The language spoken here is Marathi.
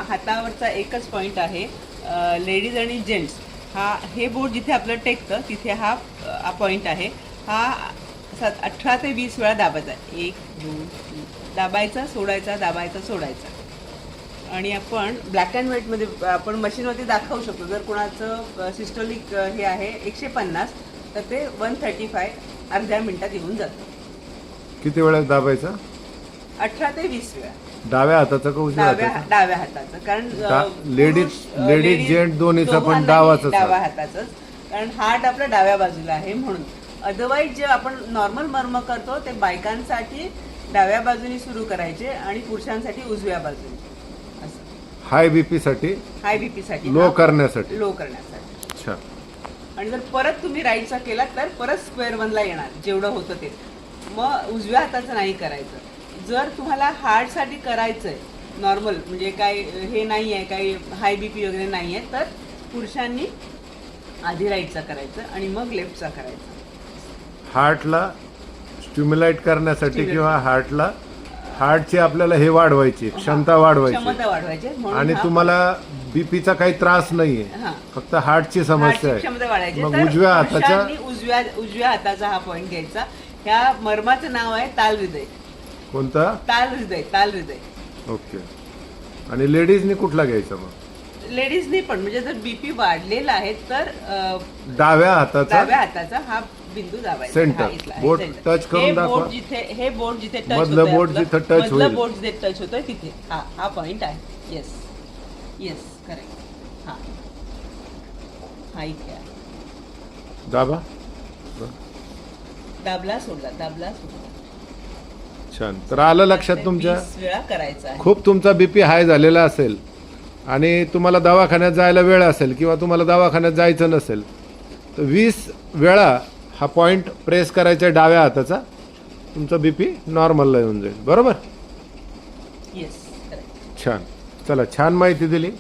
हातावरचा एकच पॉईंट आहे. लेडीज आणि जेंट्स हे बोट जिथे आपलं टेकतं तिथे हा पॉईंट आहे. हा 18 ते 20 वेळा दाबायचा. 1 2 3 दाबायचा सोडायचा, दाबायचा सोडायचा. आणि आपण ब्लॅक अँड व्हाईटमध्ये आपण मशीनवरती दाखवू शकतो. जर कोणाचं सिस्टोलिक हे आहे 150 तर ते 135 अर्ध्या मिनिटात येऊन जातं. किती वेळा दाबायचा? 18 ते 20 वेळा. डाव्या हाताचा का उजव्या हाताचा? डाव्या हाताचं. कारण लेडीज जेंट दोन्हीचा पण डावाचा. डाव्या हाताचं, कारण हार्ट आपला डाव्या बाजूला आहे म्हणून. अदरवाईज जे आपण नॉर्मल मर्म करतो ते बायकांसाठी डाव्या बाजूने सुरू करायचे आणि पुरुषांसाठी उजव्या बाजूने. हाय बीपी साठी, हाय बीपी साठी, लो करण्यासाठी. अच्छा. आणि जर परत तुम्ही राईटचा केला तर परत स्क्वेअर वनला येणार जेवढं होतं ते. मग उजव्या हाताचं नाही करायचं. जर तुम्हाला हार्टसाठी करायचंय नॉर्मल म्हणजे काही हे नाही आहे, काही हाय बीपी वगैरे नाही आहे, तर पुरुषांनी आधी राईटचा करायचं आणि मग लेफ्टचा करायचा. हार्टला स्टिम्युलेट करण्यासाठी किंवा हार्टची आपल्याला हे वाढवायची, क्षमता वाढवायची. आणि तुम्हाला बीपीचा काही त्रास नाहीये, फक्त हार्टची समस्या आहे. क्षमता वाढवायची. मग उजव्या हाताचा उजव्या हाताचा हा पॉईंट घ्यायचा. ह्या मर्माचं नाव आहे ताल हृदय. कोणता? ताल हृदय. ओके. आणि लेडीजनी कुठला घ्यायचा? मग लेडीजनी पण म्हणजे जर बीपी वाढलेला आहे तर डाव्या हाताचा हा बिंदू दाबायचा. सेंटर बोट टच करून दाखवा. हे बोट जिथे टच मधलं बोट जिथे टच होईल, बोट जिथे टच होतोय तिथे हा पॉइंट आहे. Yes correct. हा इथे आहे. दाबला सोडला. छान. तर आलं लक्षात तुमच्या? 20 वेळा करायचा आहे. खूप तुमचा बीपी हाय झालेला असेल आणि तुम्हाला दवाखान्यात जायला वेळ असेल किंवा तुम्हाला दवाखान्यात जायचं नसेल तर 20 वेळा हा पॉईंट प्रेस करायचा डाव्या हाताचा. तुमचा बीपी नॉर्मलला येऊन जाईल. बरोबर? Yes correct. छान. चला, छान माहिती दिली.